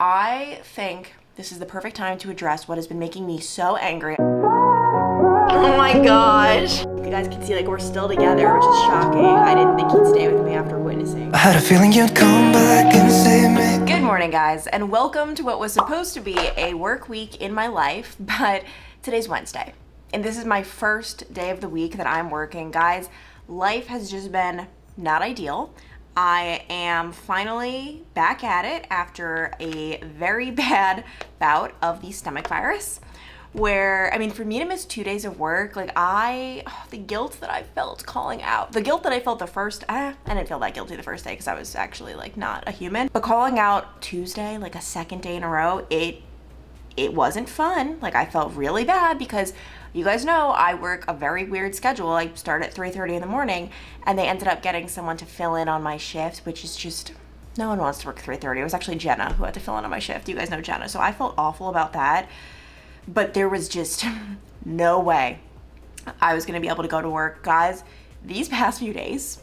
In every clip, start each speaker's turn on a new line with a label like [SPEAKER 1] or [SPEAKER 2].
[SPEAKER 1] I think this is the perfect time to address what has been making me so angry. Oh my gosh. You guys can see, like, we're still together, which is shocking. I didn't think he'd stay with me after witnessing.
[SPEAKER 2] I had a feeling you'd come back and save me.
[SPEAKER 1] Good morning, guys, and welcome to what was supposed to be a work week in my life, but today's Wednesday, and this is my first day of the week that I'm working. Guys, life has just been not ideal. I am finally back at it after a very bad bout of the stomach virus, where, I mean, for me to miss 2 days of work, like, the guilt that I felt calling out, the guilt that I felt the first, I didn't feel that guilty the first day because I was actually, like, not a human, but calling out Tuesday, like a second day in a row, it wasn't fun. Like, I felt really bad because you guys know I work a very weird schedule. I start at 3:30 in the morning, and they ended up getting someone to fill in on my shift, which is just, no one wants to work 3:30. It was actually Jenna who had to fill in on my shift. You guys know Jenna. So I felt awful about that, but there was just no way I was gonna be able to go to work. Guys, these past few days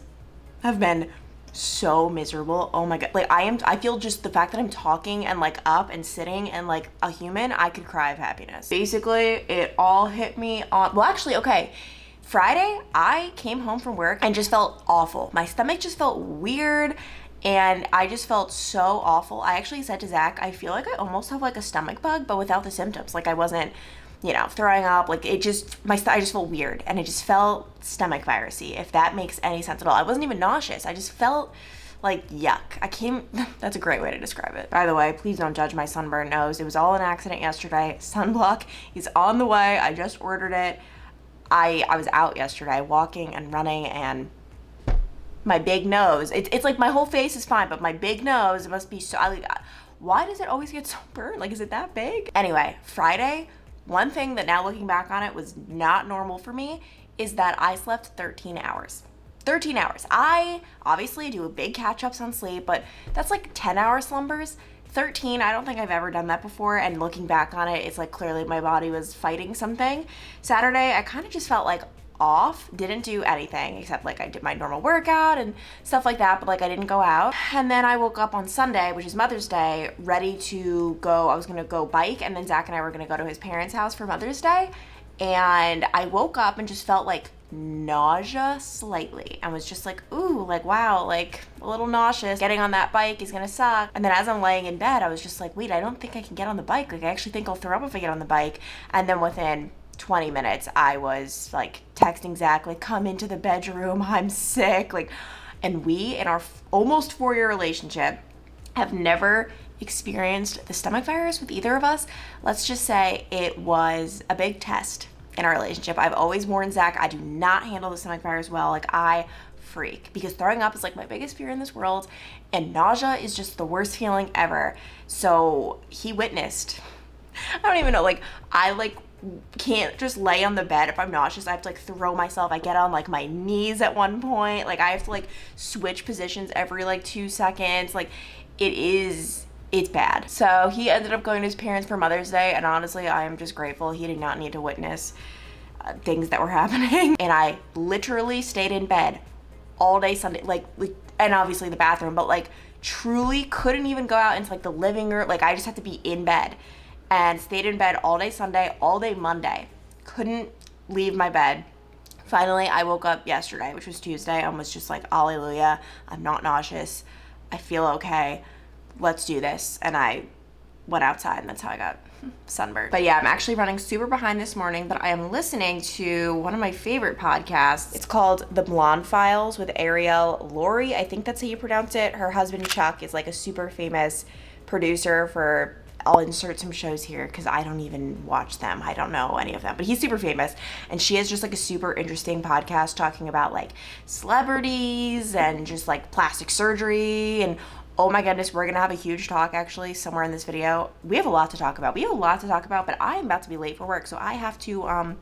[SPEAKER 1] have been so miserable. Oh my god, like, I feel just the fact that I'm talking and, like, up and sitting and like a human, I could cry of happiness. Basically, it all hit me on, well, actually, okay, Friday I came home from work and just felt awful. My stomach just felt weird and I just felt so awful. I actually said to Zach, I feel like I almost have like a stomach bug, but without the symptoms. Like, I wasn't, you know, throwing up, like, it just, I just felt weird, and it just felt stomach virusy, if that makes any sense at all. I wasn't even nauseous, I just felt like yuck. That's a great way to describe it. By the way, please don't judge my sunburned nose. It was all an accident yesterday. Sunblock is on the way. I just ordered it. I was out yesterday walking and running, and my big nose, it's like my whole face is fine, but my big nose must be so, why does it always get so burnt? Like, is it that big? Anyway, Friday, one thing that now looking back on it was not normal for me is that I slept 13 hours. 13 hours. I obviously do big catch-ups on sleep, but that's like 10-hour slumbers. 13, I don't think I've ever done that before, and looking back on it, it's like clearly my body was fighting something. Saturday, I kind of just felt like off, didn't do anything except, like, I did my normal workout and stuff like that, but, like, I didn't go out. And then I woke up on Sunday, which is Mother's Day, ready to go. I was gonna go bike, and then Zach and I were gonna go to his parents' house for Mother's Day, and I woke up and just felt like nausea slightly, and was just like, ooh, like, wow, like, a little nauseous. Getting on that bike is gonna suck. And then as I'm laying in bed, I was just like, wait, I don't think I can get on the bike. Like, I actually think I'll throw up if I get on the bike. And then within 20 minutes, I was, like, texting Zach, like, come into the bedroom, I'm sick, like, and we, in our almost 4-year relationship, have never experienced the stomach virus with either of us. Let's just say it was a big test in our relationship. I've always warned Zach, I do not handle the stomach virus well. Like, I freak, because throwing up is, like, my biggest fear in this world, and nausea is just the worst feeling ever. So he witnessed, I don't even know, like, I, like, can't just lay on the bed if I'm nauseous. I have to, like, throw myself. I get on, like, my knees at one point. Like, I have to, like, switch positions every, like, 2 seconds. Like, it's bad. So he ended up going to his parents for Mother's Day, and honestly, I am just grateful he did not need to witness things that were happening. And I literally stayed in bed all day Sunday, like, and obviously the bathroom, but, like, truly couldn't even go out into, like, the living room. Like, I just had to be in bed, and stayed in bed all day Sunday, all day Monday. Couldn't leave my bed. Finally, I woke up yesterday, which was Tuesday, and was just like, hallelujah, I'm not nauseous. I feel okay. Let's do this. And I went outside, and that's how I got sunburned. But yeah, I'm actually running super behind this morning, but I am listening to one of my favorite podcasts. It's called The Blonde Files with Ariel Laurie. I think that's how you pronounce it. Her husband, Chuck, is, like, a super famous producer for, I'll insert some shows here because I don't even watch them. I don't know any of them, but he's super famous, and she has just, like, a super interesting podcast talking about, like, celebrities and just, like, plastic surgery. And oh my goodness, we're gonna have a huge talk actually somewhere in this video. We have a lot to talk about. But I am about to be late for work, so I have to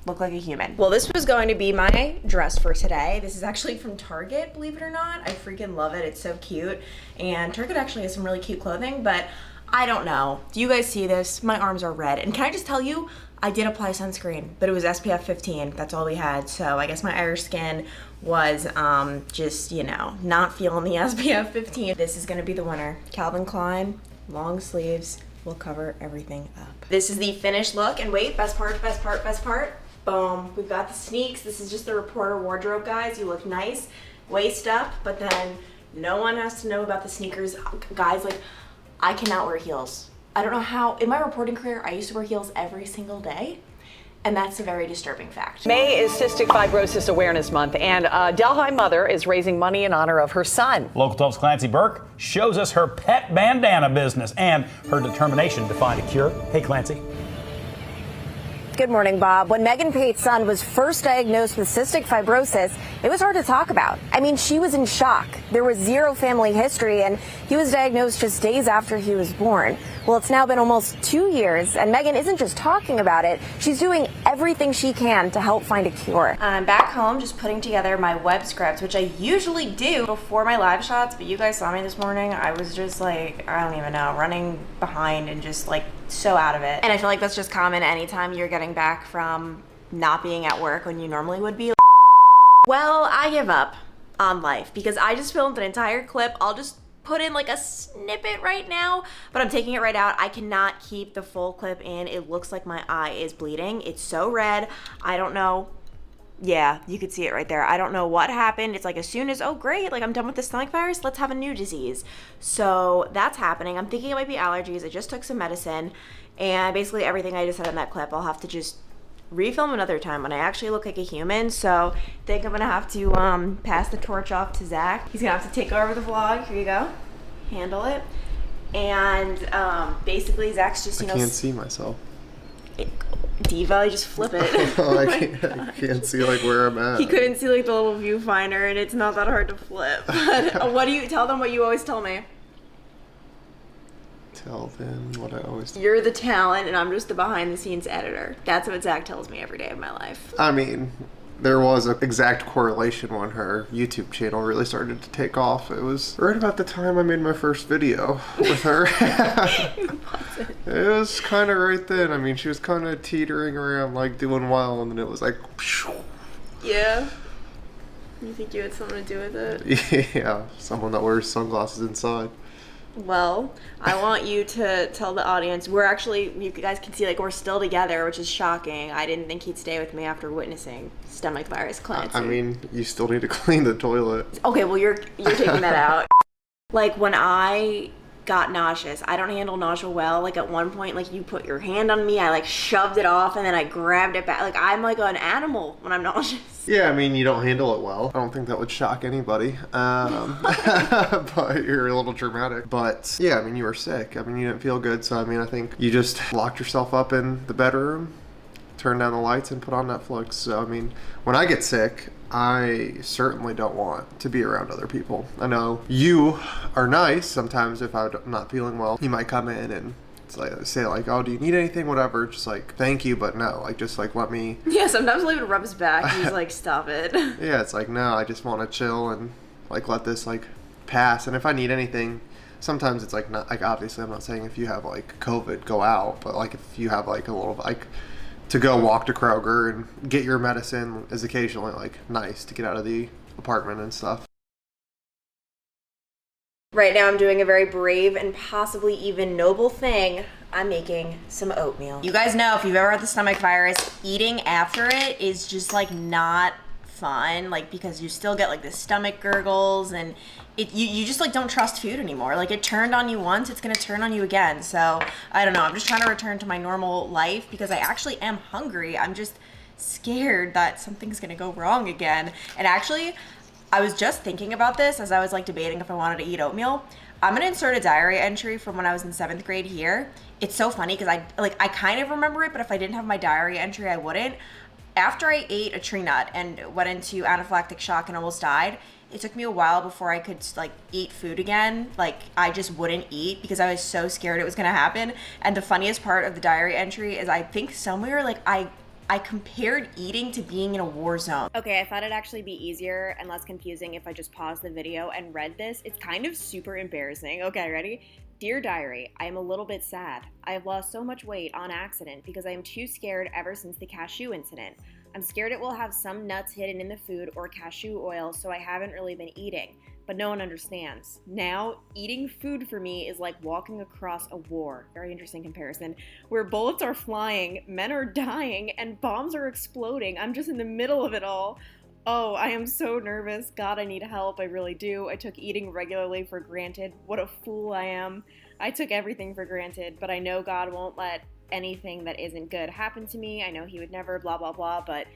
[SPEAKER 1] look like a human. Well, this was going to be my dress for today. This is actually from Target, believe it or not. I freaking love it. It's so cute. And Target actually has some really cute clothing, but I don't know. Do you guys see this? My arms are red. And can I just tell you, I did apply sunscreen, but it was SPF 15. That's all we had. So I guess my Irish skin was just, you know, not feeling the SPF 15. This is gonna be the winner. Calvin Klein long sleeves will cover everything up. This is the finished look, and wait, best part. Boom, we've got the sneaks. This is just the reporter wardrobe, guys. You look nice, waist up, but then no one has to know about the sneakers. Guys, like, I cannot wear heels. I don't know how. In my reporting career, I used to wear heels every single day, and that's a very disturbing fact.
[SPEAKER 3] May is Cystic Fibrosis Awareness Month, and a Delhi mother is raising money in honor of her son.
[SPEAKER 4] Local 12's Clancy Burke shows us her pet bandana business and her determination to find a cure. Hey, Clancy.
[SPEAKER 5] Good morning, Bob. When Megan Pate's son was first diagnosed with cystic fibrosis, it was hard to talk about. I mean, she was in shock. There was zero family history, and he was diagnosed just days after he was born. Well, it's now been almost 2 years, and Megan isn't just talking about it. She's doing everything she can to help find a cure.
[SPEAKER 1] I'm back home just putting together my web script, which I usually do before my live shots, but you guys saw me this morning. I was just like, I don't even know, running behind and just like so out of it. And I feel like that's just common anytime you're getting back from not being at work when you normally would be. Well, I give up on life because I just filmed an entire clip. I'll just put in like a snippet right now, but I'm taking it right out. I cannot keep the full clip in. It looks like my eye is bleeding. It's so red. I don't know. Yeah, you could see it right there. I don't know what happened. It's like as soon as, oh great, like I'm done with the stomach virus, let's have a new disease. So that's happening. I'm thinking it might be allergies. I just took some medicine, and basically everything I just said in that clip, I'll have to just refilm another time when I actually look like a human. So I think I'm gonna have to pass the torch off to Zach. He's gonna have to take over the vlog. Here you go, handle it. And basically Zach's just, you know,
[SPEAKER 6] I can't see myself.
[SPEAKER 1] Diva, you just flip it.
[SPEAKER 6] Oh, I can't see like where I'm at.
[SPEAKER 1] He couldn't see like the little viewfinder, and it's not that hard to flip. But what do you tell them? What you always tell me?
[SPEAKER 6] Tell them what I always tell.
[SPEAKER 1] You're the talent, and I'm just the behind-the-scenes editor. That's what Zach tells me every day of my life.
[SPEAKER 6] I mean, there was an exact correlation when her YouTube channel really started to take off. It was right about the time I made my first video with her. It was kind of right then. I mean, she was kind of teetering around, like doing well, and then it was like,
[SPEAKER 1] yeah. You think you had something to do with it?
[SPEAKER 6] yeah, someone that wears sunglasses inside.
[SPEAKER 1] Well, I want you to tell the audience, we're actually, you guys can see, like, we're still together, which is shocking. I didn't think he'd stay with me after witnessing stomach virus Clancy.
[SPEAKER 6] I mean, you still need to clean the toilet.
[SPEAKER 1] Okay, well, you're taking that out. Like, when I got nauseous, I don't handle nausea well. Like, at one point, like, you put your hand on me, I, like, shoved it off, and then I grabbed it back. Like, I'm like an animal when I'm nauseous.
[SPEAKER 6] Yeah, I mean, you don't handle it well. I don't think that would shock anybody. But you're a little dramatic. But yeah, I mean, you were sick. I mean, you didn't feel good. So, I mean, I think you just locked yourself up in the bedroom, turned down the lights, and put on Netflix. So, I mean, when I get sick, I certainly don't want to be around other people. I know you are nice. Sometimes if I'm not feeling well, you might come in and say like, oh, do you need anything, whatever, just like, thank you, but no, like, just like, let me.
[SPEAKER 1] Yeah, sometimes I'll even rub his back. He's like, stop it.
[SPEAKER 6] Yeah, it's like, no, I just want to chill and like let this like pass. And if I need anything, sometimes it's like, not like, obviously I'm not saying if you have like COVID, go out, but like if you have like a little like to go walk to Kroger and get your medicine is occasionally like nice to get out of the apartment and stuff.
[SPEAKER 1] Right now I'm doing a very brave and possibly even noble thing. I'm making some oatmeal. You guys know if you've ever had the stomach virus, eating after it is just like not fun, like because you still get like the stomach gurgles, and you just like don't trust food anymore. Like it turned on you once, it's gonna turn on you again. So I don't know, I'm just trying to return to my normal life because I actually am hungry. I'm just scared that something's gonna go wrong again. And actually, I was just thinking about this as I was like debating if I wanted to eat oatmeal. I'm gonna insert a diary entry from when I was in 7th grade here. It's so funny because I kind of remember it, but if I didn't have my diary entry, I wouldn't. After I ate a tree nut and went into anaphylactic shock and almost died, it took me a while before I could like eat food again. Like I just wouldn't eat because I was so scared it was gonna happen. And the funniest part of the diary entry is I think somewhere like I compared eating to being in a war zone. Okay, I thought it'd actually be easier and less confusing if I just paused the video and read this. It's kind of super embarrassing. Okay, ready? Dear Diary, I am a little bit sad. I have lost so much weight on accident because I am too scared ever since the cashew incident. I'm scared it will have some nuts hidden in the food or cashew oil, so I haven't really been eating. but no one understands. Now, eating food for me is like walking across a war. Very interesting comparison. Where bullets are flying, men are dying, and bombs are exploding. I'm just in the middle of it all. Oh, I am so nervous. God, I need help. I really do. I took eating regularly for granted. What a fool I am. I took everything for granted, but I know God won't let anything that isn't good happen to me. I know he would never, blah, blah, blah, but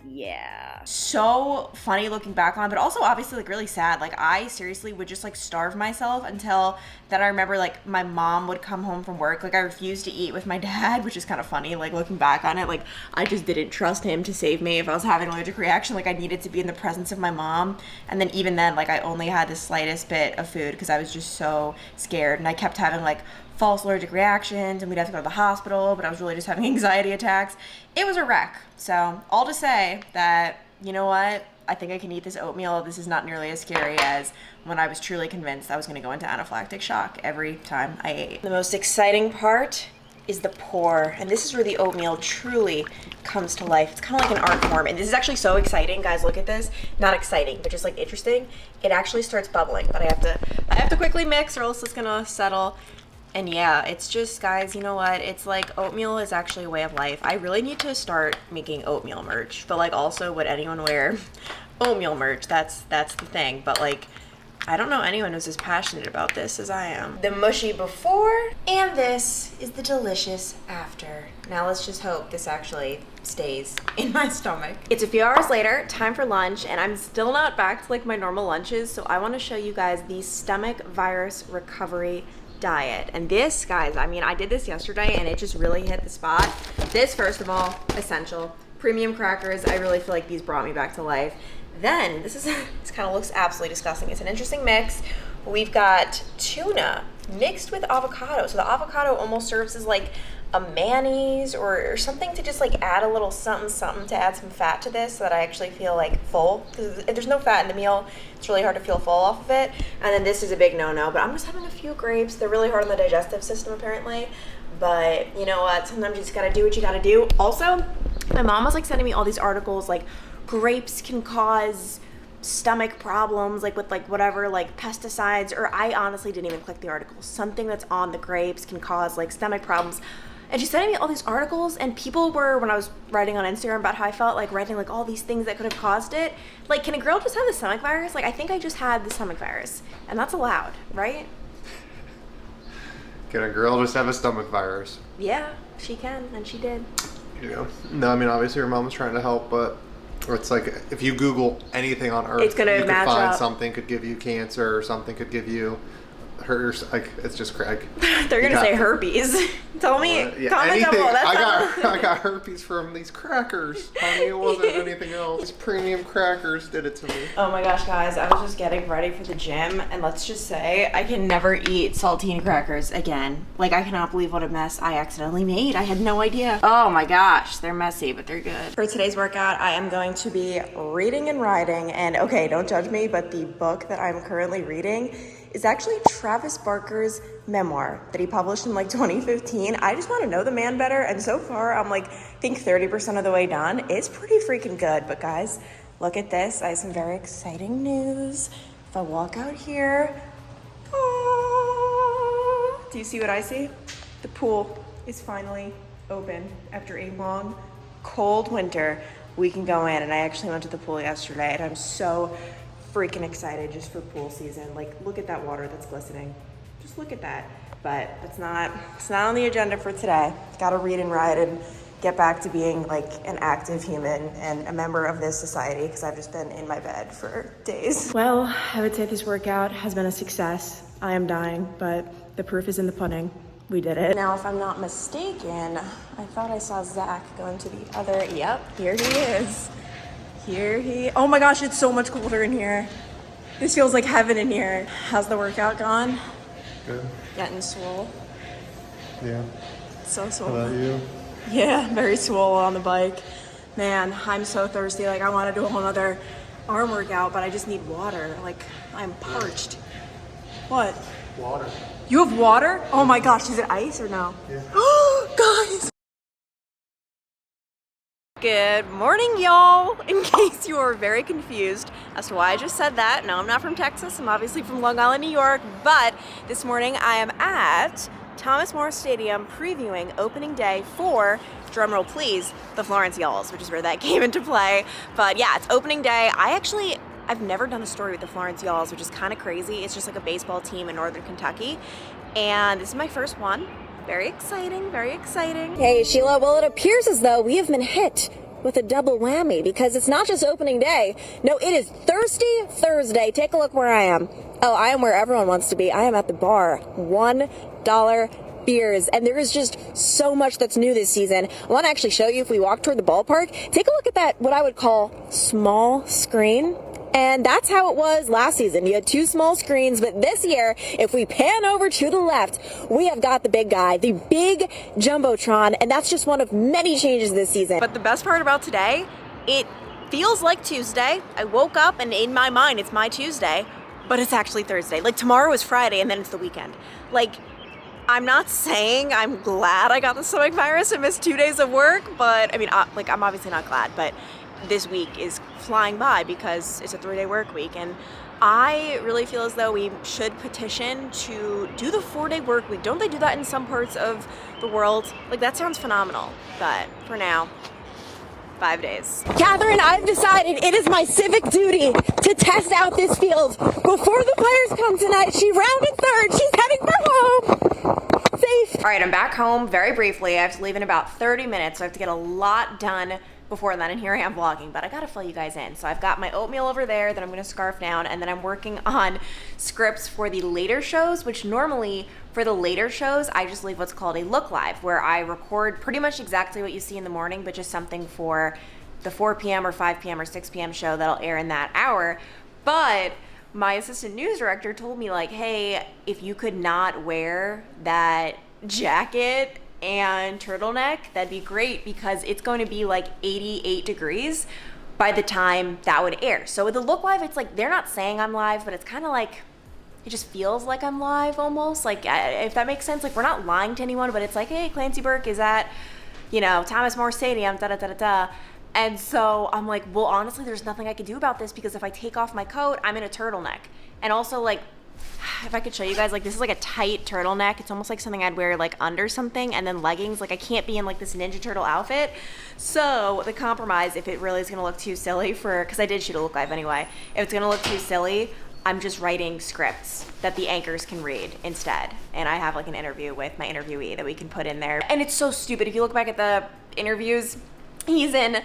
[SPEAKER 1] yeah. So funny looking back on, but also obviously like really sad. Like I seriously would just like starve myself until then. I remember like my mom would come home from work. Like I refused to eat with my dad, which is kind of funny. Like looking back on it, like I just didn't trust him to save me if I was having an allergic reaction. Like I needed to be in the presence of my mom. And then even then, like I only had the slightest bit of food because I was just so scared. And I kept having like false allergic reactions and we'd have to go to the hospital, but I was really just having anxiety attacks. It was a wreck. So all to say that, you know what? I think I can eat this oatmeal. This is not nearly as scary as when I was truly convinced I was going to go into anaphylactic shock every time I ate. The most exciting part is the pour, and this is where the oatmeal truly comes to life. It's kind of like an art form, and this is actually so exciting, guys. Look at this. Not exciting, but just like interesting. It actually starts bubbling, but I have to quickly mix, or else it's gonna settle. And yeah, it's just, guys, you know what? It's like oatmeal is actually a way of life. I really need to start making oatmeal merch, but like also would anyone wear oatmeal merch? That's the thing. But like, I don't know anyone who's as passionate about this as I am. The mushy before, and this is the delicious after. Now let's just hope this actually stays in my stomach. It's a few hours later, time for lunch, and I'm still not back to like my normal lunches, so I want to show you guys the stomach virus recovery diet. And this, guys, I mean, I did this yesterday and it just really hit the spot. This, first of all, essential. Premium crackers, I really feel like these brought me back to life. Then, this kind of looks absolutely disgusting. It's an interesting mix. We've got tuna mixed with avocado. So the avocado almost serves as like a mayonnaise or something to just like add a little something to add some fat to this so that I actually feel like full. Because if there's no fat in the meal, it's really hard to feel full off of it. And then this is a big no-no, but I'm just having a few grapes. They're really hard on the digestive system apparently. But you know what? Sometimes you just gotta do what you gotta do. Also, my mom was like sending me all these articles like grapes can cause stomach problems, like with like whatever, like pesticides, or I honestly didn't even click the article. Something that's on the grapes can cause like stomach problems. And she's sending me all these articles, and people were, when I was writing on Instagram about how I felt, like writing like all these things that could have caused it. Like, can a girl just have the stomach virus? Like, I think I just had the stomach virus, and that's allowed, right?
[SPEAKER 6] Can a girl just have a stomach virus?
[SPEAKER 1] Yeah, she can, and she did.
[SPEAKER 6] Yeah. No, I mean, obviously your mom was trying to help, but it's like if you Google anything on Earth,
[SPEAKER 1] It's gonna
[SPEAKER 6] you could
[SPEAKER 1] match
[SPEAKER 6] find
[SPEAKER 1] up.
[SPEAKER 6] something could give you cancer or something could give you like it's just Craig.
[SPEAKER 1] They're gonna say herpes. Tell me, comment down below.
[SPEAKER 6] I got herpes from these crackers. Honey, it wasn't anything else. These premium crackers did it to me.
[SPEAKER 1] Oh my gosh, guys, I was just getting ready for the gym, and let's just say I can never eat saltine crackers again. Like, I cannot believe what a mess I accidentally made. I had no idea. Oh my gosh, they're messy, but they're good. For today's workout, I am going to be reading and writing, and okay, don't judge me, but the book that I'm currently reading is actually Travis Barker's memoir that he published in like 2015. I just want to know the man better, and so far I'm like, I think 30% of the way done. It's pretty freaking good, but guys, look at this. I have some very exciting news. If I walk out here, do you see what I see? The pool is finally open after a long, cold winter. We can go in, and I actually went to the pool yesterday, and I'm so freaking excited just for pool season. Like, look at that water that's glistening. Just look at that. But it's not on the agenda for today. Gotta read and write and get back to being like an active human and a member of this society, because I've just been in my bed for days. Well, I would say this workout has been a success. I am dying, but the proof is in the pudding. We did it. Now, if I'm not mistaken, I thought I saw Zach going to the other, yep, here he is. Oh my gosh, it's so much colder in here. This feels like heaven in here. How's the workout gone?
[SPEAKER 6] Good.
[SPEAKER 1] Getting swole.
[SPEAKER 6] Yeah.
[SPEAKER 1] So swole.
[SPEAKER 6] How about you?
[SPEAKER 1] Yeah, very swole on the bike. Man, I'm so thirsty. Like, I want to do a whole other arm workout, but I just need water. Like, I'm parched. What?
[SPEAKER 6] Water.
[SPEAKER 1] You have water? Oh my gosh, is it ice or no?
[SPEAKER 6] Yeah.
[SPEAKER 1] Guys! Good morning, y'all. In case you are very confused as to why I just said that, no, I'm not from Texas. I'm obviously from Long Island, New York, but this morning I am at Thomas More Stadium previewing opening day for, drumroll please, the Florence Y'alls, which is where that came into play. But yeah, it's opening day. I've never done a story with the Florence Y'alls, which is kind of crazy. It's just like a baseball team in Northern Kentucky, and this is my first one. Very exciting, very exciting.
[SPEAKER 5] Hey, Sheila, well, it appears as though we have been hit with a double whammy because it's not just opening day. No, it is Thirsty Thursday. Take a look where I am. Oh, I am where everyone wants to be. I am at the bar. $1 beers. And there is just so much that's new this season. I want to actually show you if we walk toward the ballpark. Take a look at that, what I would call small screen. And that's how it was last season. You had 2 small screens, but this year, if we pan over to the left, we have got the big guy, the big Jumbotron, and that's just one of many changes this season.
[SPEAKER 1] But the best part about today, it feels like Tuesday. I woke up and in my mind, it's my Tuesday, but it's actually Thursday. Like tomorrow is Friday and then it's the weekend. Like, I'm not saying I'm glad I got the stomach virus and missed 2 days of work, but I mean, I'm obviously not glad, but this week is flying by because it's a 3-day work week, and I really feel as though we should petition to do the 4-day work week. Don't they do that in some parts of the world? Like, that sounds phenomenal, but for now, 5 days.
[SPEAKER 5] Catherine, I've decided it is my civic duty to test out this field. Before the players come tonight, she rounded third. She's heading for home. Safe.
[SPEAKER 1] All right, I'm back home very briefly. I have to leave in about 30 minutes, so I have to get a lot done before then, and here I am vlogging, but I gotta fill you guys in. So I've got my oatmeal over there that I'm gonna scarf down, and then I'm working on scripts for the later shows, which normally for the later shows, I just leave what's called a look live, where I record pretty much exactly what you see in the morning, but just something for the 4 p.m. or 5 p.m. or 6 p.m. show that'll air in that hour. But my assistant news director told me, like, hey, if you could not wear that jacket and turtleneck, that'd be great because it's going to be like 88 degrees by the time that would air. So with the look live, it's like they're not saying I'm live, but it's kind of like it just feels like I'm live almost, like, if that makes sense. Like, we're not lying to anyone, but it's like, hey, Clancy Burke is at, you know, Thomas More Stadium, da da da da da. And so I'm like, well, honestly, there's nothing I can do about this because if I take off my coat, I'm in a turtleneck. And also, like, if I could show you guys, like, this is like a tight turtleneck. It's almost like something I'd wear like under something, and then leggings. Like, I can't be in like this Ninja Turtle outfit. So the compromise, if it really is gonna look too silly because I did shoot a look live anyway, if it's gonna look too silly, I'm just writing scripts that the anchors can read instead. And I have like an interview with my interviewee that we can put in there. And it's so stupid. If you look back at the interviews, he's in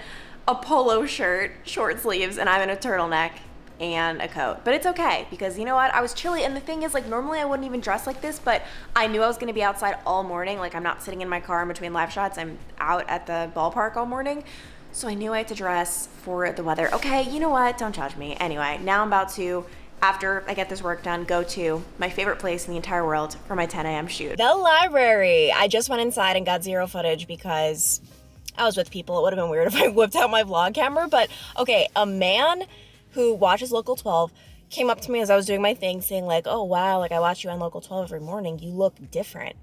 [SPEAKER 1] a polo shirt, short sleeves, and I'm in a turtleneck and a coat. But it's okay because, you know what, I was chilly, and the thing is, like, normally I wouldn't even dress like this, but I knew I was going to be outside all morning. Like, I'm not sitting in my car in between live shots. I'm out at the ballpark all morning, so I knew I had to dress for the weather. Okay, you know what, don't judge me. Anyway, now I'm about to, after I get this work done, go to my favorite place in the entire world for my 10 a.m. shoot.
[SPEAKER 5] The library. I just went inside and got zero footage because I was with people. It would have been weird if I whipped out my vlog camera, but okay, a man who watches Local 12 came up to me as I was doing my thing saying, like, oh wow, like, I watch you on Local 12 every morning, you look different.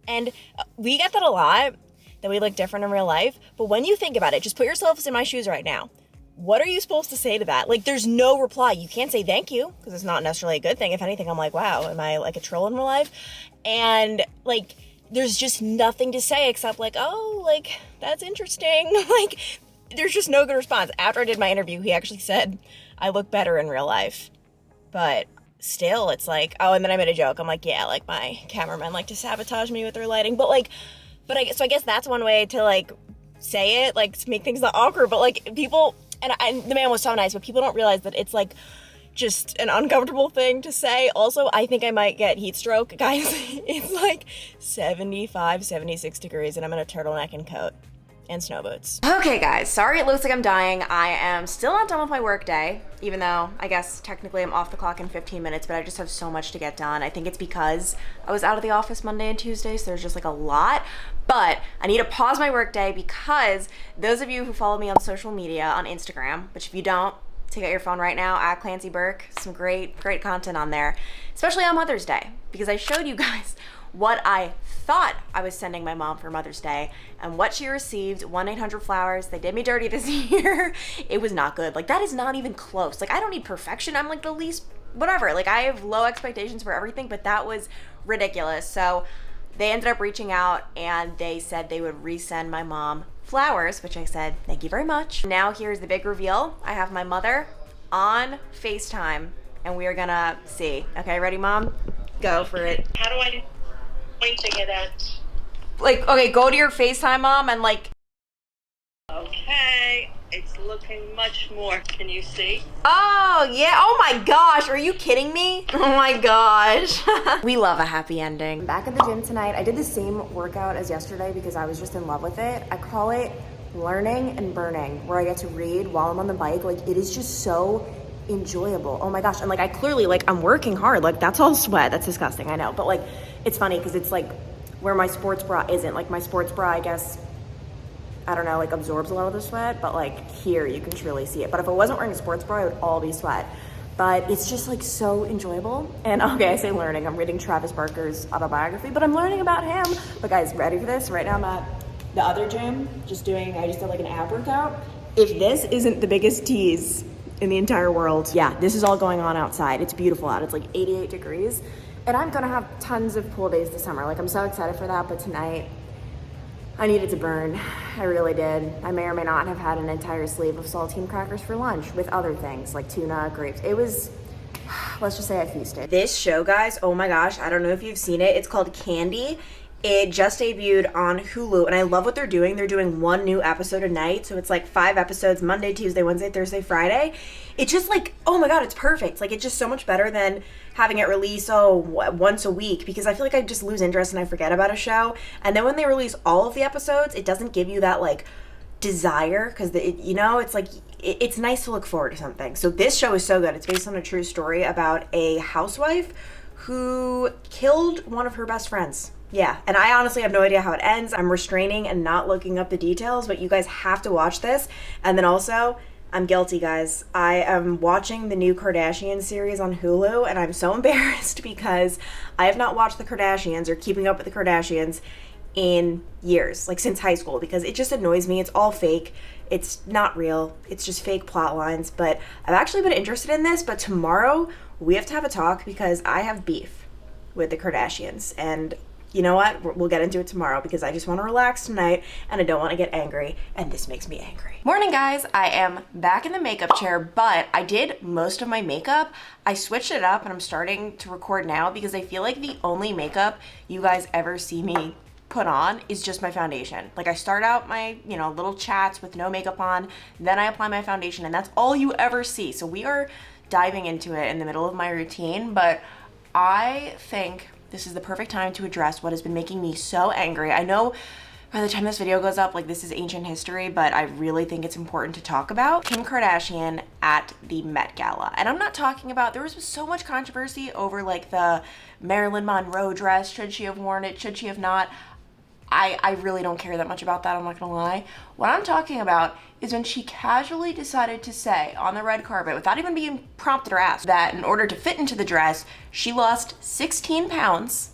[SPEAKER 5] And we get that a lot, that we look different in real life, but when you think about it, just put yourselves in my shoes right now. What are you supposed to say to that? Like, there's no reply. You can't say thank you because it's not necessarily a good thing. If anything, I'm like, wow, am I like a troll in real life? And like, there's just nothing to say except like, oh, like, that's interesting. Like, there's just no good response. After I did my interview, he actually said I look better in real life, but still, it's like, oh, and then I made a joke. I'm like, yeah, like, my cameramen like to sabotage me with their lighting, but like, so I guess that's one way to like say it, like, to make things not awkward. But like, people, and the man was so nice, but people don't realize that it's like just an uncomfortable thing to say. Also, I think I might get heat stroke, guys. It's like 75, 76 degrees, and I'm in a turtleneck and coat and snow boots.
[SPEAKER 1] Okay, guys, sorry it looks like I'm dying. I am still not done with my work day, even though I guess technically I'm off the clock in 15 minutes, but I just have so much to get done. I think it's because I was out of the office Monday and Tuesday, so there's just like a lot. But I need to pause my work day because those of you who follow me on social media, on Instagram, which if you don't, take out your phone right now, at Clancy Burke, some great content on there, especially on Mother's Day, because I showed you guys what I thought I was sending my mom for Mother's Day and what she received. 1-800-Flowers. They did me dirty this year. It was not good. Like, that is not even close. Like, I don't need perfection. I'm like the least, whatever. Like, I have low expectations for everything, but that was ridiculous. So they ended up reaching out and they said they would resend my mom flowers, which I said, thank you very much. Now here's the big reveal. I have my mother on FaceTime and we are gonna see. Okay, ready, Mom? Go for it.
[SPEAKER 7] How do I pointing it at?
[SPEAKER 1] Like, okay, go to your FaceTime, Mom, and like,
[SPEAKER 7] Okay, it's looking much more. Can you see?
[SPEAKER 1] oh yeah, oh my gosh, are you kidding me? Oh my gosh. We love a happy ending. Back at the gym tonight, I did the same workout as yesterday because I was just in love with it. I call it learning and burning, where I get to read while I'm on the bike. Like, it is just so enjoyable. Oh my gosh. And like, I clearly, like, I'm working hard. Like, that's all sweat. That's disgusting, I know. But like, it's funny because it's like where my sports bra isn't. Like, my sports bra, I guess, I don't know, like absorbs a lot of the sweat, but like here you can truly see it. But if I wasn't wearing a sports bra, it would all be sweat. But it's just like so enjoyable. And okay, I say learning, I'm reading Travis Barker's autobiography, but I'm learning about him. But guys, ready for this? Right now I'm at the other gym, I just did like an ab workout. If this isn't the biggest tease in the entire world, yeah, this is all going on outside. It's beautiful out, it's like 88 degrees. And I'm gonna have tons of pool days this summer. Like, I'm so excited for that, but tonight, I needed to burn. I really did. I may or may not have had an entire sleeve of saltine crackers for lunch with other things like tuna, grapes. It was, let's just say I feasted. This show, guys, oh my gosh, I don't know if you've seen it. It's called Candy. It just debuted on Hulu, and I love what they're doing. They're doing one new episode a night, so it's like 5 episodes, Monday, Tuesday, Wednesday, Thursday, Friday. It's just like, oh my God, it's perfect. Like, it's just so much better than having it release, once a week, because I feel like I just lose interest and I forget about a show. And then when they release all of the episodes, it doesn't give you that, like, desire, because, you know, it's like, it's nice to look forward to something. So this show is so good. It's based on a true story about a housewife who killed one of her best friends. Yeah, and I honestly have no idea how it ends. I'm restraining and not looking up the details, but you guys have to watch this. And then also, I'm guilty, guys. I am watching the new Kardashians series on Hulu, and I'm so embarrassed because I have not watched the Kardashians or Keeping Up with the Kardashians in years, like since high school, because it just annoys me. It's all fake. It's not real. It's just fake plot lines. But I've actually been interested in this, but tomorrow we have to have a talk because I have beef with the Kardashians. And you know what? We'll get into it tomorrow because I just want to relax tonight and I don't want to get angry, and this makes me angry. Morning, guys. I am back in the makeup chair, but I did most of my makeup. I switched it up and I'm starting to record now because I feel like the only makeup you guys ever see me put on is just my foundation. Like, I start out my, little chats with no makeup on, then I apply my foundation, and that's all you ever see. So we are diving into it in the middle of my routine, but I think this is the perfect time to address what has been making me so angry. I know by the time this video goes up, like, this is ancient history, but I really think it's important to talk about Kim Kardashian at the Met Gala. And I'm not talking about, there was so much controversy over like the Marilyn Monroe dress. Should she have worn it? Should she have not? I really don't care that much about that, I'm not gonna lie. What I'm talking about is when she casually decided to say on the red carpet, without even being prompted or asked, that in order to fit into the dress, she lost 16 pounds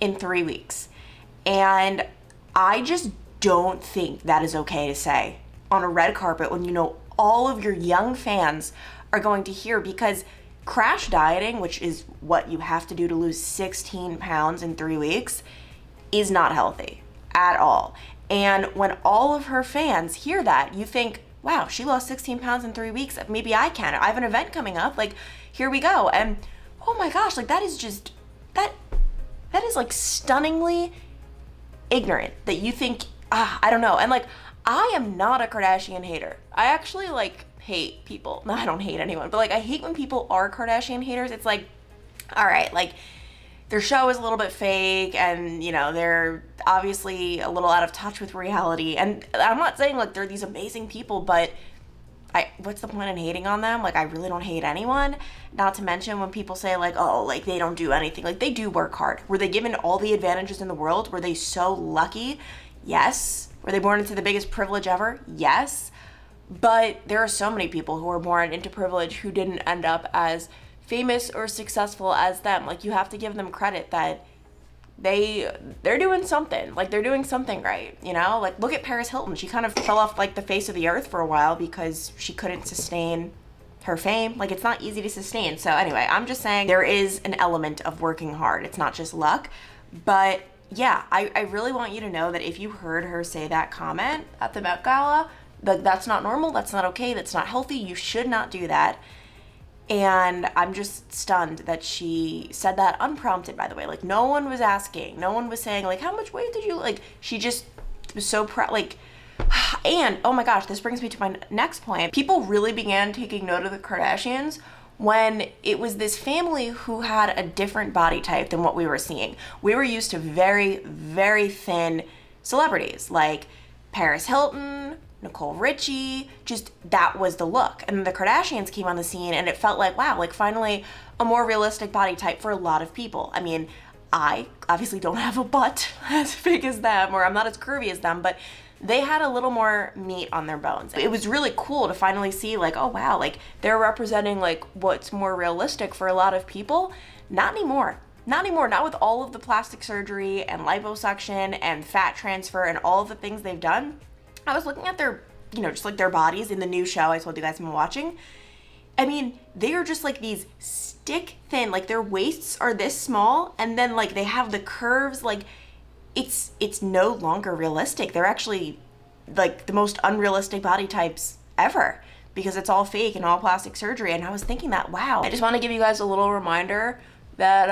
[SPEAKER 1] in 3 weeks. And I just don't think that is okay to say on a red carpet when you know all of your young fans are going to hear, because crash dieting, which is what you have to do to lose 16 pounds in 3 weeks, is not healthy at all. And when all of her fans hear that, you think, wow, she lost 16 pounds in 3 weeks. Maybe I can. I have an event coming up. Like, here we go. And oh my gosh, like, that is just, that is like stunningly ignorant that you think, I don't know. And like, I am not a Kardashian hater. I actually like hate people. No, I don't hate anyone, but like, I hate when people are Kardashian haters. It's like, all right, like, their show is a little bit fake, and they're obviously a little out of touch with reality. And I'm not saying like they're these amazing people, but what's the point in hating on them? Like, I really don't hate anyone. Not to mention when people say like, oh, like they don't do anything. Like, they do work hard. Were they given all the advantages in the world? Were they so lucky? Yes. Were they born into the biggest privilege ever? Yes. But there are so many people who are born into privilege who didn't end up as famous or successful as them. Like, you have to give them credit that they're doing something. Like, they're doing something right, you know? Like, look at Paris Hilton. She kind of fell off, like, the face of the earth for a while because she couldn't sustain her fame. Like, it's not easy to sustain. So anyway, I'm just saying there is an element of working hard. It's not just luck. But yeah, I really want you to know that if you heard her say that comment at the Met Gala, that's not normal, that's not okay, that's not healthy, you should not do that. And I'm just stunned that she said that unprompted, by the way. Like, no one was asking. No one was saying, like, how much weight did you, like, she just was so proud, like, and, oh my gosh, this brings me to my next point. People really began taking note of the Kardashians when it was this family who had a different body type than what we were seeing. We were used to very, very thin celebrities, like Paris Hilton, Nicole Richie, just that was the look. And then the Kardashians came on the scene and it felt like, wow, like finally a more realistic body type for a lot of people. I mean, I obviously don't have a butt as big as them, or I'm not as curvy as them, but they had a little more meat on their bones. It was really cool to finally see, like, oh wow, like they're representing like what's more realistic for a lot of people. Not anymore. Not anymore, not with all of the plastic surgery and liposuction and fat transfer and all of the things they've done. I was looking at their, you know, just like their bodies in the new show I told you guys I've been watching. I mean, they are just like these stick thin, like their waists are this small and then like they have the curves, like it's no longer realistic. They're actually like the most unrealistic body types ever because it's all fake and all plastic surgery. And I was thinking that, wow. I just want to give you guys a little reminder that,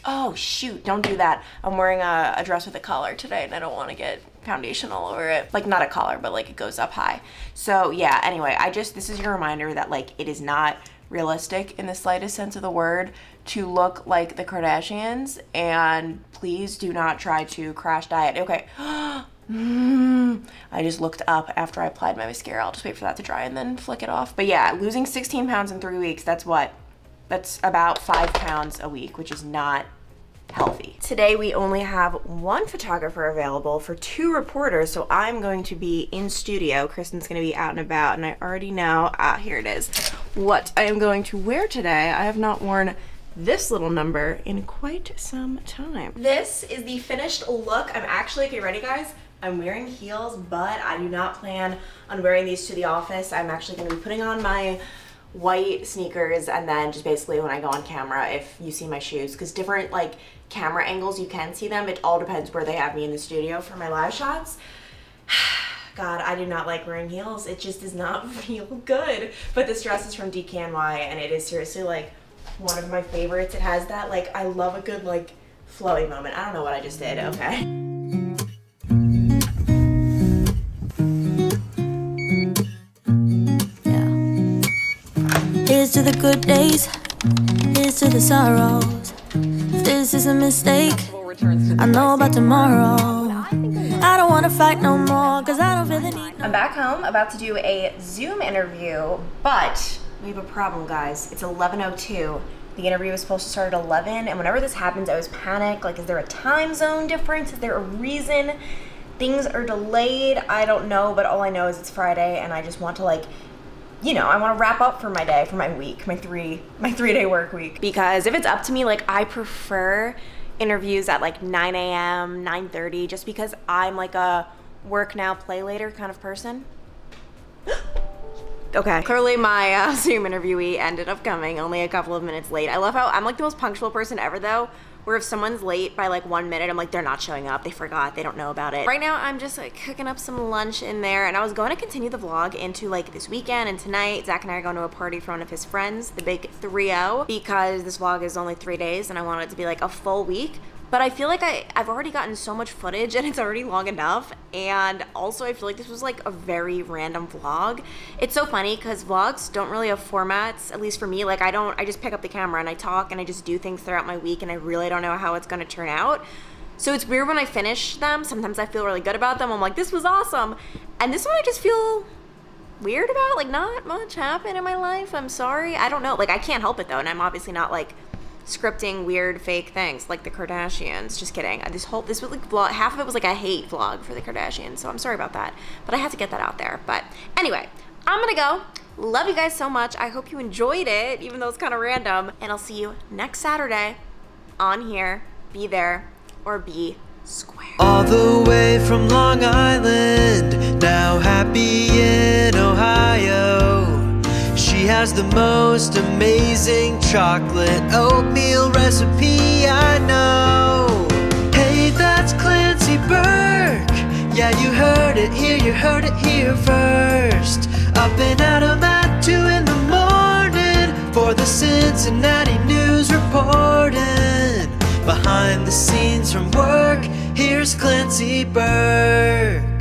[SPEAKER 1] oh shoot, don't do that. I'm wearing a dress with a collar today and I don't want to get foundation all over it. Like not a collar, but like it goes up high. So yeah, anyway, this is your reminder that like it is not realistic in the slightest sense of the word to look like the Kardashians, and please do not try to crash diet. Okay. I just looked up after I applied my mascara. I'll just wait for that to dry and then flick it off. But yeah, losing 16 pounds in 3 weeks, that's what? That's about 5 pounds a week, which is not healthy. Today we only have one photographer available for 2 reporters, so I'm going to be in studio. Kristen's going to be out and about, and I already know, here it is, what I am going to wear today. I have not worn this little number in quite some time. This is the finished look. I'm actually, okay, ready guys? I'm wearing heels, but I do not plan on wearing these to the office. I'm actually going to be putting on my white sneakers and then just basically when I go on camera, if you see my shoes, because different like camera angles you can see them. It all depends where they have me in the studio for my live shots. God, I do not like wearing heels. It just does not feel good. But this dress is from DKNY and it is seriously like one of my favorites. It has that like, I love a good like flowy moment. I don't know what I just did, okay?
[SPEAKER 8] Here's to the good days, here's to the sorrows. If this is a mistake, I know about tomorrow. I don't wanna fight no more, cause I don't really need no.
[SPEAKER 1] I'm back home, about to do a Zoom interview, but we have a problem, guys. It's 11:02. The interview was supposed to start at 11, and whenever this happens, I always panic. Like, is there a time zone difference? Is there a reason things are delayed? I don't know, but all I know is it's Friday, and I just want to like, you know, I want to wrap up for my day, for my week, my 3-day work week. Because if it's up to me, like I prefer interviews at like 9 a.m., 9:30, just because I'm like a work now, play later kind of person. Okay, clearly my Zoom interviewee ended up coming only a couple of minutes late. I love how I'm like the most punctual person ever though, where if someone's late by like 1 minute, I'm like, they're not showing up, they forgot, they don't know about it. Right now, I'm just like cooking up some lunch in there, and I was going to continue the vlog into like this weekend and tonight. Zach and I are going to a party for one of his friends, the big 3-0, because this vlog is only 3 days and I want it to be like a full week. But I feel like I've already gotten so much footage and it's already long enough. And also I feel like this was like a very random vlog. It's so funny because vlogs don't really have formats, at least for me. Like I just pick up the camera and I talk and I just do things throughout my week and I really don't know how it's gonna turn out. So it's weird when I finish them. Sometimes I feel really good about them. I'm like, this was awesome. And this one I just feel weird about. Like not much happened in my life. I'm sorry. I don't know. Like I can't help it though. And I'm obviously not like scripting weird fake things like the Kardashians. Just kidding. This was like vlog, half of it was like a hate vlog for the Kardashians, so I'm sorry about that, but I had to get that out there. But anyway, I'm gonna go. Love you guys so much. I hope you enjoyed it, even though it's kind of random, and I'll see you next Saturday on here be there or be square.
[SPEAKER 2] All the way from Long Island, now happy in Ohio. She has the most amazing chocolate oatmeal recipe I know. Hey, that's Clancy Burke. Yeah, you heard it here first. Up and at 'em at 2 in the morning for the Cincinnati News reporting. Behind the scenes from work, here's Clancy Burke.